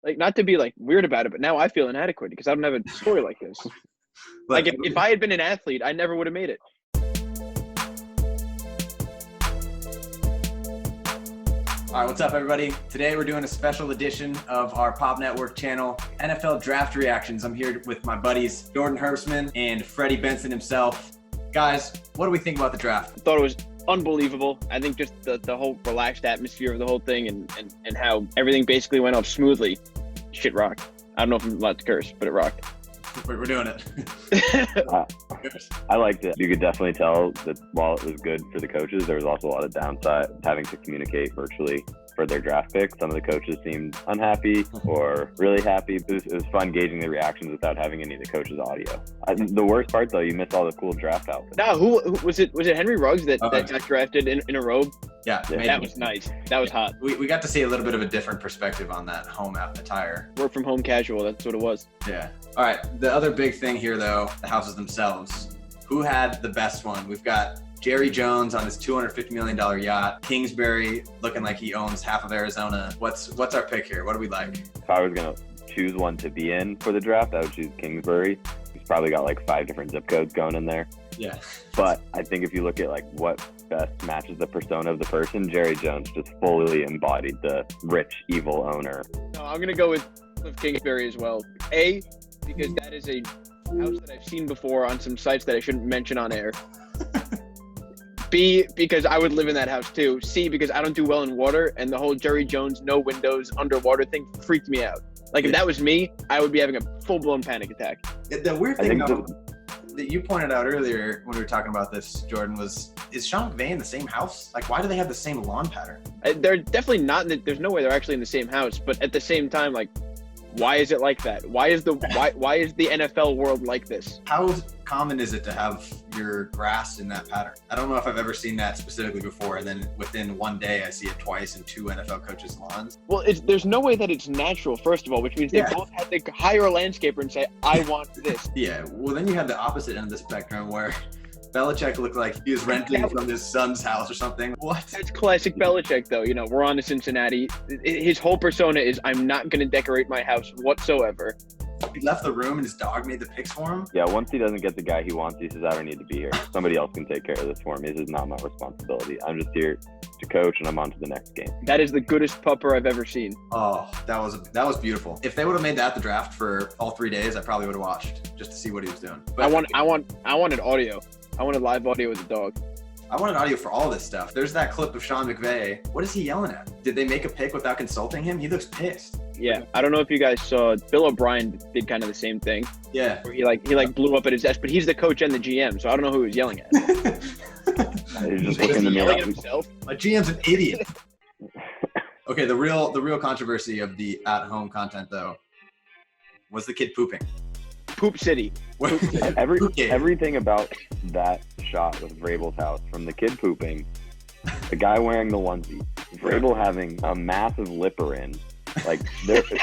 like, not to be like weird about it, but now I feel inadequate because I don't have a story like this. Like if I had been an athlete, I never would have made it. All right, what's up, everybody? Today we're doing a special edition of our Pop Network channel, NFL Draft Reactions. I'm here with my buddies, Jordan Herbstman and Freddie Benson himself. Guys, what do we think about the draft? I thought it was unbelievable. I think just the whole relaxed atmosphere of the whole thing and how everything basically went off smoothly. Shit rocked. I don't know if I'm allowed to curse, but it rocked. We're doing it. I liked it. You could definitely tell that while it was good for the coaches, there was also a lot of downside having to communicate virtually for their draft pick. Some of the coaches seemed unhappy or really happy. It was fun gauging the reactions without having any of the coaches' audio. The worst part, though, you missed all the cool draft outfits. Now, who was it? Was it Henry Ruggs that got drafted in a robe? Yeah. That was nice. That was hot. We got to see a little bit of a different perspective on that home attire. Work from home casual. That's what it was. Yeah. All right. The other big thing here, though, the houses themselves. Who had the best one? We've got Jerry Jones on his $250 million yacht. Kingsbury looking like he owns half of Arizona. What's our pick here? What do we like? If I was going to choose one to be in for the draft, I would choose Kingsbury. He's probably got like 5 different zip codes going in there. Yeah. But I think if you look at like what best matches the persona of the person, Jerry Jones just fully embodied the rich, evil owner. No, I'm going to go with Kingsbury as well. A, because that is a house that I've seen before on some sites that I shouldn't mention on air. B, because I would live in that house too. C, because I don't do well in water, and the whole Jerry Jones, no windows, underwater thing freaked me out. Like, if that was me, I would be having a full-blown panic attack. The weird thing that you pointed out earlier when we were talking about this, Jordan, is Sean McVay in the same house? Like, why do they have the same lawn pattern? They're definitely not. There's no way they're actually in the same house. But at the same time, like, why is it like that? Why is the NFL world like this? How common is it to have your grass in that pattern? I don't know if I've ever seen that specifically before, and then within one day I see it twice in 2 NFL coaches' lawns. Well, there's no way that it's natural, first of all, which means they both had to hire a landscaper and say, I want this. Yeah, well, then you have the opposite end of the spectrum where Belichick looked like he was renting from his son's house or something. What? That's classic Belichick, though. You know, we're on to Cincinnati. His whole persona is, I'm not going to decorate my house whatsoever. He left the room and his dog made the picks for him? Yeah, once he doesn't get the guy he wants, he says, I don't need to be here. Somebody else can take care of this for me. This is not my responsibility. I'm just here to coach, and I'm on to the next game. That is the goodest pupper I've ever seen. Oh, that was beautiful. If they would have made that the draft for all 3 days, I probably would have watched just to see what he was doing. But I wanted audio. I wanted live audio with the dog. I wanted audio for all this stuff. There's that clip of Sean McVay. What is he yelling at? Did they make a pick without consulting him? He looks pissed. Yeah, I don't know if you guys saw, Bill O'Brien did kind of the same thing. Yeah. Where he blew up at his desk, but he's the coach and the GM, so I don't know who he was yelling at. He's just looking to yelling at himself. My GM's an idiot. Okay, the real controversy of the at-home content, though, was the kid pooping. Poop City. Everything about that shot with Vrabel's house, from the kid pooping, the guy wearing the onesie, Vrabel having a massive lipper in, like,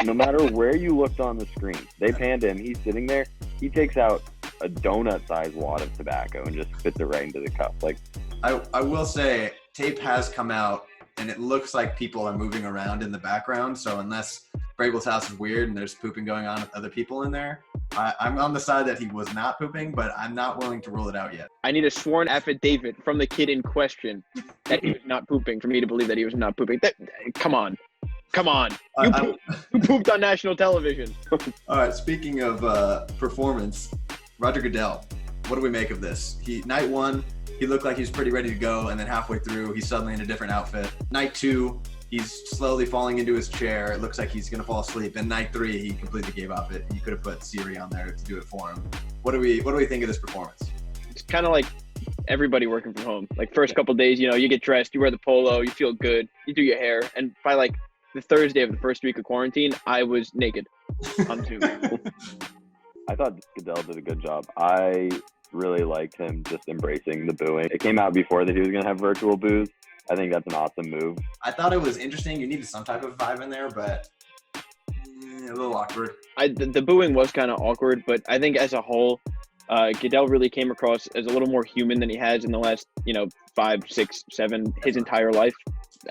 no matter where you looked on the screen, they panned him, he's sitting there, he takes out a donut-sized wad of tobacco and just spits it right into the cup. Like, I will say, tape has come out, and it looks like people are moving around in the background, so unless Vrabel's house is weird and there's pooping going on with other people in there, I'm on the side that he was not pooping, but I'm not willing to rule it out yet. I need a sworn affidavit from the kid in question that he was not pooping for me to believe that he was not pooping. Come on. You pooped on national television. All right, speaking of performance, Roger Goodell, what do we make of this? Night 1, he looked like he was pretty ready to go, and then halfway through, he's suddenly in a different outfit. Night 2, he's slowly falling into his chair. It looks like he's going to fall asleep. And night 3, he completely gave up. He could have put Siri on there to do it for him. What do we think of this performance? It's kind of like everybody working from home. Like, first couple of days, you get dressed, you wear the polo, you feel good, you do your hair. And by like the Thursday of the first week of quarantine, I was naked on Zoom. I thought Goodell did a good job. I really liked him just embracing the booing. It came out before that he was going to have virtual boos. I think that's an awesome move. I thought it was interesting. You needed some type of vibe in there, but a little awkward. The booing was kind of awkward, but I think as a whole, Goodell really came across as a little more human than he has in the last, 5, 6, 7, his entire life.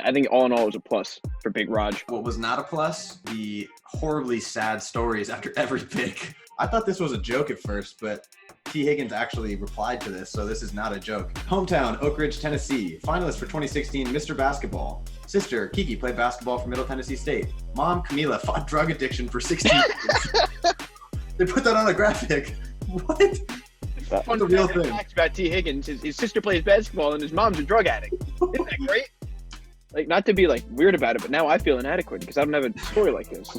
I think all in all, it was a plus for Big Raj. What was not a plus? The horribly sad stories after every pick. I thought this was a joke at first, but T. Higgins actually replied to this, so this is not a joke. Hometown, Oak Ridge, Tennessee. Finalist for 2016 Mr. Basketball. Sister, Kiki, played basketball for Middle Tennessee State. Mom, Camila, fought drug addiction for 16 years. They put that on a graphic. What? That's a real thing. Facts about T. Higgins. His sister plays basketball and his mom's a drug addict. Isn't that great? Like, not to be like weird about it, but now I feel inadequate because I don't have a story like this.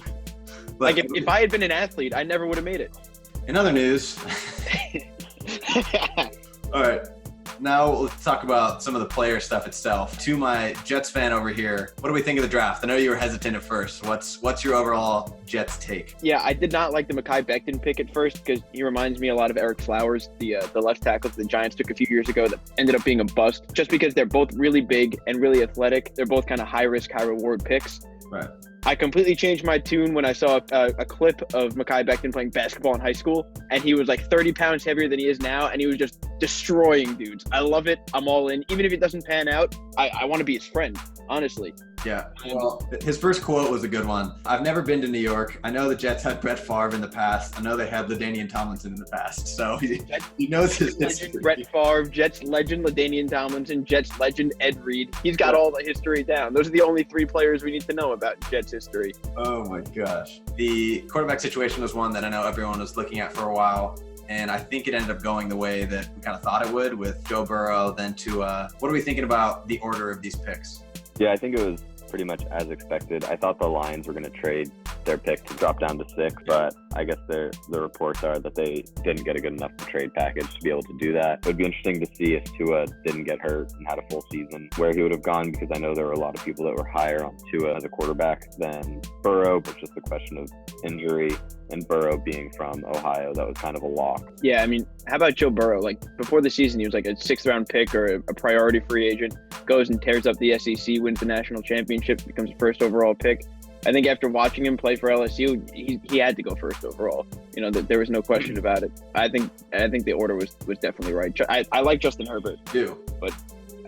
But, like if I had been an athlete, I never would have made it. In other news, all right, now let's talk about some of the player stuff itself. To my Jets fan over here, what do we think of the draft? I know you were hesitant at first. What's your overall Jets take? Yeah, I did not like the Mekhi Becton pick at first because he reminds me a lot of Eric Flowers, the left tackle the Giants took a few years ago that ended up being a bust just because they're both really big and really athletic. They're both kind of high risk, high reward picks. Right. I completely changed my tune when I saw a clip of Mekhi Becton playing basketball in high school, and he was like 30 pounds heavier than he is now, and he was just destroying dudes. I love it. I'm all in. Even if it doesn't pan out, I want to be his friend, honestly. Yeah, well, his first quote was a good one. I've never been to New York. I know the Jets had Brett Favre in the past. I know they had LaDainian Tomlinson in the past. So he knows his history. Brett Favre, Jets legend LaDainian Tomlinson, Jets legend Ed Reed. He's got all the history down. Those are the only three players we need to know about Jets history. Oh my gosh. The quarterback situation was one that I know everyone was looking at for a while. And I think it ended up going the way that we kind of thought it would with Joe Burrow, then Tua. What are we thinking about the order of these picks? Yeah, I think it was pretty much as expected. I thought the Lions were going to trade their pick to drop down to 6, but I guess the reports are that they didn't get a good enough trade package to be able to do that. It would be interesting to see if Tua didn't get hurt and had a full season, where he would have gone, because I know there were a lot of people that were higher on Tua as a quarterback than Burrow, but just the question of injury and Burrow being from Ohio, that was kind of a lock. Yeah, I mean, how about Joe Burrow? Like, before the season, he was like a 6th-round pick or a priority free agent, goes and tears up the SEC, wins the national championship, becomes the first overall pick. I think after watching him play for LSU, he had to go first overall. You know, there was no question about it. I think the order was definitely right. I like Justin Herbert. But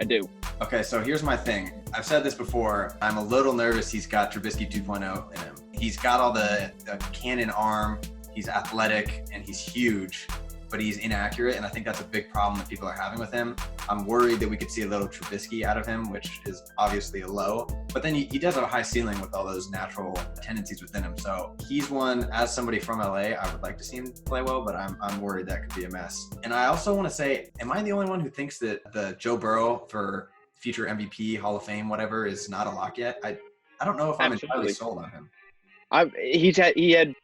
I do. Okay, so here's my thing. I've said this before. I'm a little nervous he's got Trubisky 2.0 in him. He's got all the cannon arm. He's athletic and he's huge, but he's inaccurate. And I think that's a big problem that people are having with him. I'm worried that we could see a little Trubisky out of him, which is obviously a low. But then he does have a high ceiling with all those natural tendencies within him. So he's one, as somebody from LA, I would like to see him play well, but I'm worried that could be a mess. And I also want to say, am I the only one who thinks that the Joe Burrow for future MVP, Hall of Fame, whatever, is not a lock yet? I don't know if I'm entirely sold on him. He had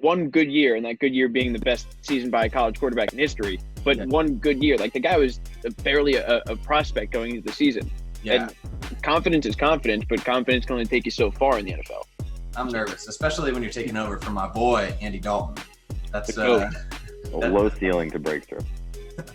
one good year, and that good year being the best season by a college quarterback in history. But one good year, like the guy was barely a prospect going into the season. Yeah. And confidence is confidence, but confidence can only take you so far in the NFL. I'm nervous, especially when you're taking over from my boy Andy Dalton. That's a low ceiling to break through.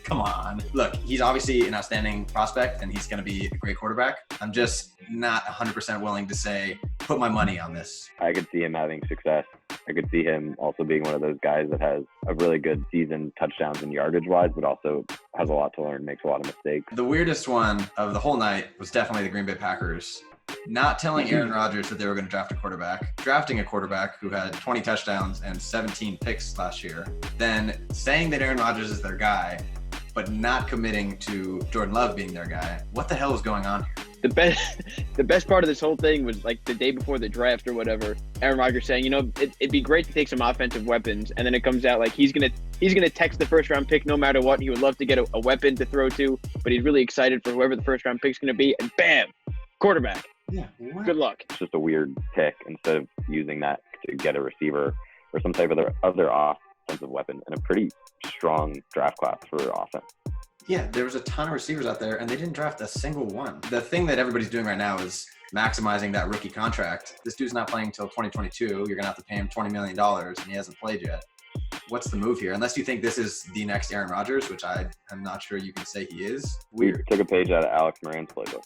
Come on. Look, he's obviously an outstanding prospect, and he's going to be a great quarterback. I'm just not 100% willing to say, put my money on this. I could see him having success. I could see him also being one of those guys that has a really good season, touchdowns and yardage-wise, but also has a lot to learn, makes a lot of mistakes. The weirdest one of the whole night was definitely the Green Bay Packers not telling Aaron Rodgers that they were going to draft a quarterback, drafting a quarterback who had 20 touchdowns and 17 picks last year, then saying that Aaron Rodgers is their guy, but not committing to Jordan Love being their guy. What the hell is going on here? The best part of this whole thing was like the day before the draft or whatever, Aaron Rodgers saying, it'd be great to take some offensive weapons, and then it comes out like he's gonna text the first round pick no matter what. He would love to get a weapon to throw to, but he's really excited for whoever the first round pick's gonna be, and bam, quarterback. Yeah. What? Good luck. It's just a weird pick instead of using that to get a receiver or some type of other offensive weapon, and a pretty strong draft class for offense. Yeah, there was a ton of receivers out there, and they didn't draft a single one. The thing that everybody's doing right now is maximizing that rookie contract. This dude's not playing until 2022. You're going to have to pay him $20 million, and he hasn't played yet. What's the move here? Unless you think this is the next Aaron Rodgers, which I am not sure you can say he is. Weird. We took a page out of Alex Moran's playbook.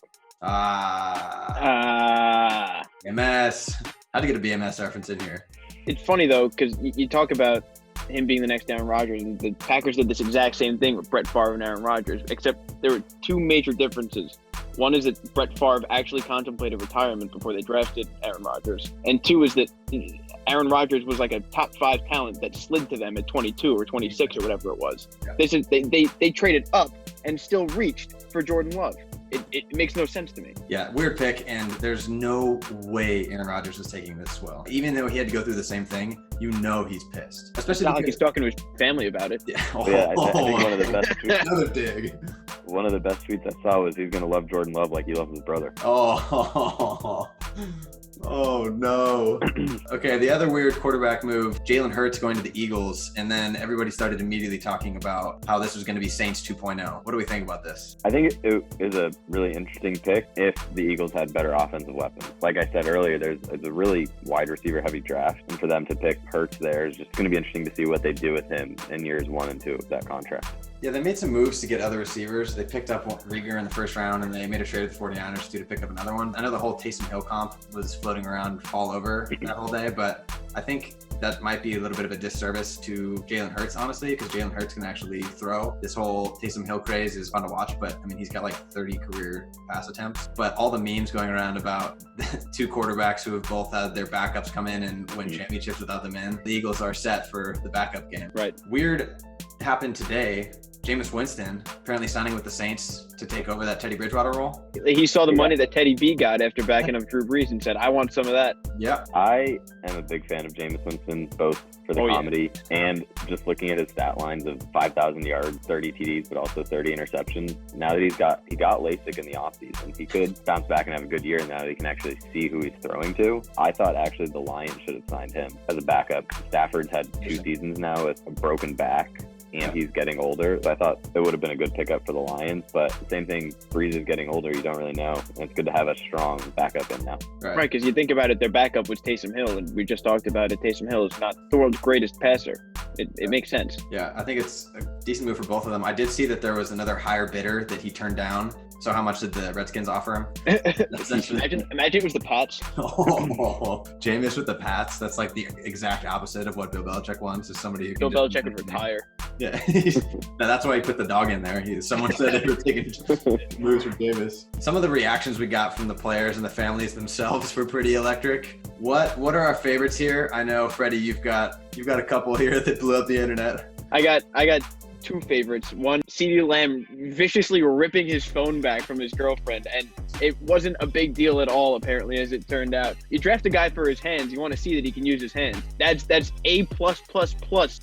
BMS. How'd you get a BMS reference in here? It's funny, though, because you talk about him being the next Aaron Rodgers, and the Packers did this exact same thing with Brett Favre and Aaron Rodgers, except there were two major differences. One is that Brett Favre actually contemplated retirement before they drafted Aaron Rodgers. And two is that Aaron Rodgers was like a top 5 talent that slid to them at 22 or 26 or whatever it was. Yeah. They traded up and still reached for Jordan Love. It makes no sense to me. Yeah, weird pick, and there's no way Aaron Rodgers is taking this well. Even though he had to go through the same thing, you know he's pissed. Especially it's not like he's talking to his family about it. Yeah, I think one of the best tweets, another dig. One of the best tweets I saw was he's going to love Jordan Love like he loves his brother. Oh no. Okay, the other weird quarterback move, Jalen Hurts going to the Eagles, and then everybody started immediately talking about how this was going to be Saints 2.0. What do we think about this? I think it is a really interesting pick if the Eagles had better offensive weapons. Like I said earlier, it's a really wide receiver heavy draft, and for them to pick Hurts there is just going to be interesting to see what they do with him in years 1 and 2 of that contract. Yeah, they made some moves to get other receivers. They picked up Rieger in the first round, and they made a trade with the 49ers to pick up another one. I know the whole Taysom Hill comp was floating around all over that whole day, but I think that might be a little bit of a disservice to Jalen Hurts, honestly, because Jalen Hurts can actually throw. This whole Taysom Hill craze is fun to watch, but I mean, he's got like 30 career pass attempts. But all the memes going around about two quarterbacks who have both had their backups come in and win championships without them in, the Eagles are set for the backup game. Right. Weird happened today. Jameis Winston apparently signing with the Saints to take over that Teddy Bridgewater role. He saw the money that Teddy B got after backing up Drew Brees and said, I want some of that. Yeah. I am a big fan of Jameis Winston, both for the comedy and just looking at his stat lines of 5,000 yards, 30 TDs, but also 30 interceptions. Now that he got LASIK in the offseason, he could bounce back and have a good year now that he can actually see who he's throwing to. I thought actually the Lions should have signed him as a backup. Stafford's had 2 seasons now with a broken back, and he's getting older. So I thought it would have been a good pickup for the Lions, but same thing, Breeze is getting older, you don't really know. And it's good to have a strong backup in now. Right, because you think about it, their backup was Taysom Hill, and we just talked about it. Taysom Hill is not the world's greatest passer. It makes sense. Yeah, I think it's a decent move for both of them. I did see that there was another higher bidder that he turned down. So how much did the Redskins offer him? Imagine it was the Pats. Jameis with the Pats. That's like the exact opposite of what Bill Belichick wants. Is somebody who Bill Belichick would retire. Yeah, no, that's why he put the dog in there. Someone said they were taking moves from Jameis. Some of the reactions we got from the players and the families themselves were pretty electric. What are our favorites here? I know, Freddie, you've got a couple here that blew up the internet. I got 2 favorites. One, CeeDee Lamb viciously ripping his phone back from his girlfriend, and it wasn't a big deal at all, apparently, as it turned out. You draft a guy for his hands, you want to see that he can use his hands. That's A+++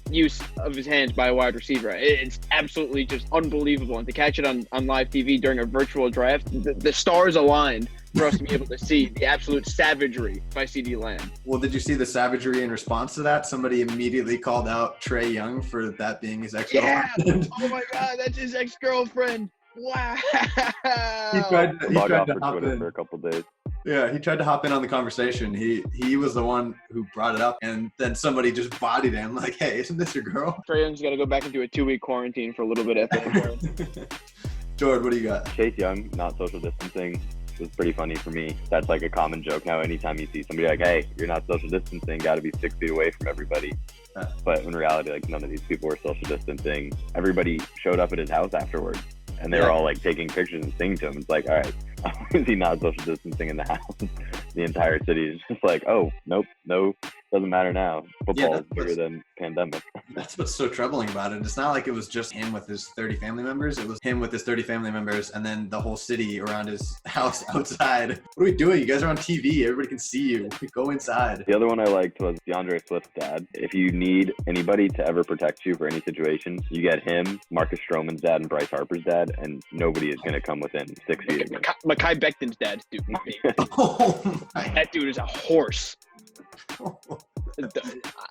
use of his hands by a wide receiver. It's absolutely just unbelievable. And to catch it on live TV during a virtual draft, the stars aligned for us to be able to see the absolute savagery by CeeDee Lamb. Well, did you see the savagery in response to that? Somebody immediately called out Trae Young for that being his ex-girlfriend. Yeah! Oh my God, that's his ex-girlfriend. Wow. He tried to hop in for a couple days. Yeah, he tried to hop in on the conversation. He was the one who brought it up, and then somebody just bodied him like, hey, isn't this your girl? Trae Young's got to go back into a 2-week quarantine for a little bit after the George, what do you got? Chase Young, not social distancing. Was pretty funny for me. That's like a common joke now. Anytime you see somebody like, hey, you're not social distancing, got to be 6 feet away from everybody. But in reality, like, none of these people were social distancing. Everybody showed up at his house afterwards, and they were all like taking pictures and singing to him. It's like, all right, how is he not social distancing in the house? The entire city is just like, oh, nope, no, doesn't matter now. Football is bigger than pandemic. That's what's so troubling about it. It's not like it was just him with his 30 family members. It was him with his 30 family members and then the whole city around his house outside. What are we doing? You guys are on TV. Everybody can see you. Go inside. The other one I liked was DeAndre Swift's dad. If you need anybody to ever protect you for any situation, you get him, Marcus Stroman's dad, and Bryce Harper's dad, and nobody is going to come within 6 feet of him. Mekhi Becton's dad's dude. That dude is a horse.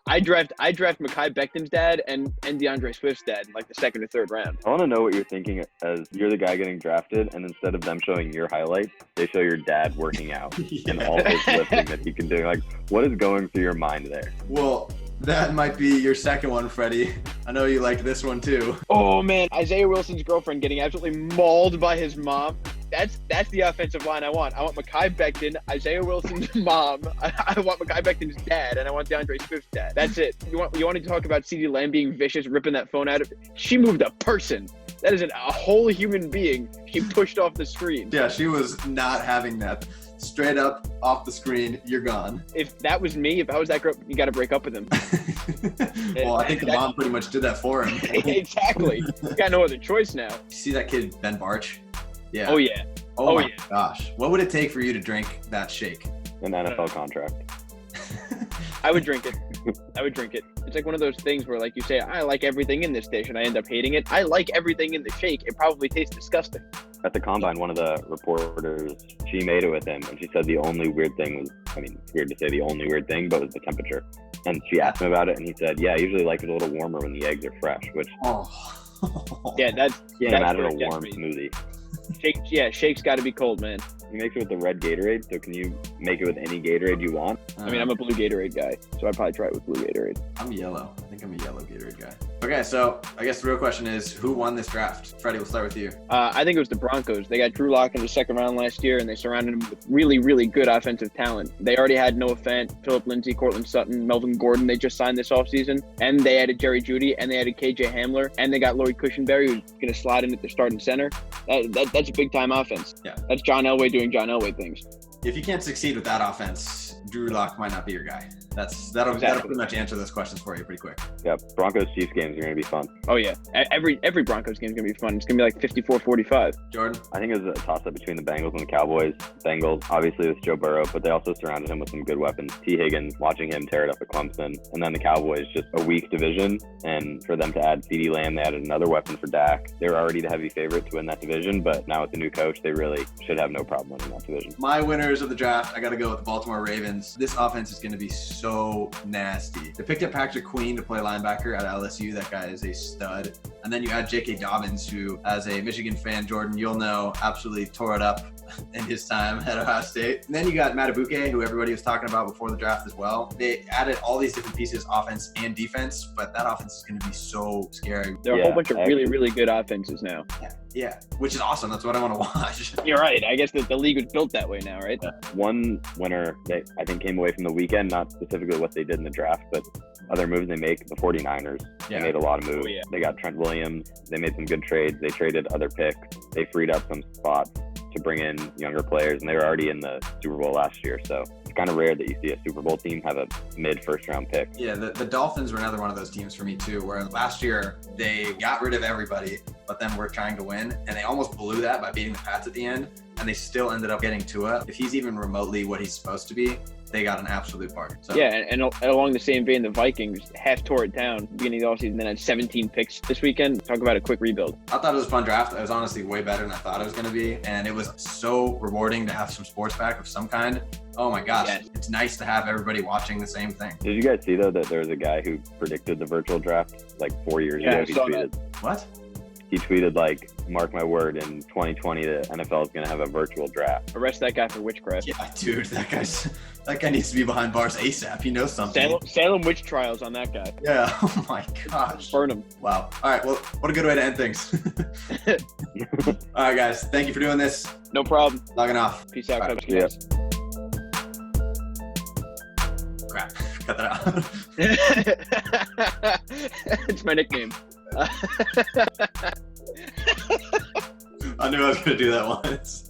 I draft Mekhi Becton's dad and DeAndre Swift's dad in like the 2nd or 3rd round. I want to know what you're thinking as you're the guy getting drafted, and instead of them showing your highlights, they show your dad working out and all his lifting that he can do. Like, what is going through your mind there? Well, that might be your second one, Freddie. I know you liked this one too. Oh man, Isaiah Wilson's girlfriend getting absolutely mauled by his mom. That's the offensive line I want. I want Mekhi Becton, Isaiah Wilson's mom. I want Mekhi Becton's dad, and I want DeAndre Swift's dad. That's it. You want to talk about CeeDee Lamb being vicious, ripping that phone out of? She moved a person That is a whole human being she pushed off the screen. Yeah, she was not having that. Straight up off the screen, you're gone. If that was me, if I was that girl, you got to break up with him. Well, I think the mom pretty much did that for him. Exactly. You got no other choice now. You see that kid, Ben Barch? Yeah. Oh, yeah. Oh my yeah. gosh. What would it take for you to drink that shake? An NFL contract. I would drink it. I would drink it. It's like one of those things where, like you say, I like everything in this dish, and I end up hating it. I like everything in the shake. It probably tastes disgusting. At the combine, one of the reporters, she made it with him, and she said the only weird thing was, I mean, it's weird to say the only weird thing, but was the temperature. And she asked him about it, and he said, yeah, I usually like it a little warmer when the eggs are fresh, which Yeah, that's can't that's imagine where a it gets warm me. smoothie. Shake's got to be cold, man. You make it with the red Gatorade, so can you make it with any Gatorade you want? I mean, I'm a blue Gatorade guy, so I'd probably try it with blue Gatorade. I'm yellow. I think I'm a yellow Gatorade guy. Okay, so I guess the real question is, who won this draft? Freddie, we'll start with you. I think it was the Broncos. They got Drew Lock in the second round last year, and they surrounded him with really, really good offensive talent. They already had Noah Fant, Phillip Lindsay, Cortland Sutton, Melvin Gordon. They just signed this offseason. And they added Jerry Jeudy, and they added KJ Hamler, and they got Lloyd Cushenberry, who's going to slide in at the starting center. That's a big-time offense. Yeah. That's John Elway doing John Elway things. If you can't succeed with that offense, Drew Lock might not be your guy. That'll pretty much answer those questions for you pretty quick. Yeah, Broncos-Chiefs games are going to be fun. Oh, yeah. Every Broncos game is going to be fun. It's going to be like 54-45. Jordan? I think it was a toss-up between the Bengals and the Cowboys. Bengals, obviously, with Joe Burrow, but they also surrounded him with some good weapons. T. Higgins, watching him tear it up at Clemson. And then the Cowboys, just a weak division. And for them to add CeeDee Lamb, they added another weapon for Dak. They were already the heavy favorite to win that division, but now with the new coach, they really should have no problem winning that division. My winners of the draft, I got to go with the Baltimore Ravens. This offense is going to be so nasty. They picked up Patrick Queen to play linebacker at LSU. That guy is a stud. And then you add J.K. Dobbins, who, as a Michigan fan, Jordan, you'll know, absolutely tore it up in his time at Ohio State. And then you got Madubuike, who everybody was talking about before the draft as well. They added all these different pieces, offense and defense, but that offense is going to be so scary. There are a whole bunch of really, really good offenses now. Yeah, which is awesome. That's what I want to watch. You're right. I guess that the league was built that way now, right? One winner that I think came away from the weekend, not specifically what they did in the draft, but other moves they make, the 49ers. Yeah. They made a lot of moves. Oh, yeah. They got Trent Williams. They made some good trades. They traded other picks. They freed up some spots to bring in younger players, and they were already in the Super Bowl last year. So it's kind of rare that you see a Super Bowl team have a mid-first round pick. Yeah, the Dolphins were another one of those teams for me too, where last year they got rid of everybody, but then were trying to win, and they almost blew that by beating the Pats at the end, and they still ended up getting Tua. If he's even remotely what he's supposed to be, they got an absolute party. So. Yeah, and along the same vein, the Vikings half tore it down beginning of the offseason, then had 17 picks this weekend. Talk about a quick rebuild. I thought it was a fun draft. It was honestly way better than I thought it was going to be, and it was so rewarding to have some sports back of some kind. Oh my gosh, Yes. It's nice to have everybody watching the same thing. Did you guys see, though, that there was a guy who predicted the virtual draft like 4 years Yeah, ago? I He saw tweeted, What? he tweeted, like, mark my word, in 2020, the NFL is going to have a virtual draft. Arrest that guy for witchcraft. Yeah, dude, that guy needs to be behind bars ASAP. He knows something. Salem witch trials on that guy. Yeah. Oh my gosh. Burn him. Wow. All right. Well, what a good way to end things. All right, guys. Thank you for doing this. No problem. Logging off. Peace out, All Cubs. Yeah. Guys. Crap. Cut that out. It's my nickname. I knew I was going to do that once.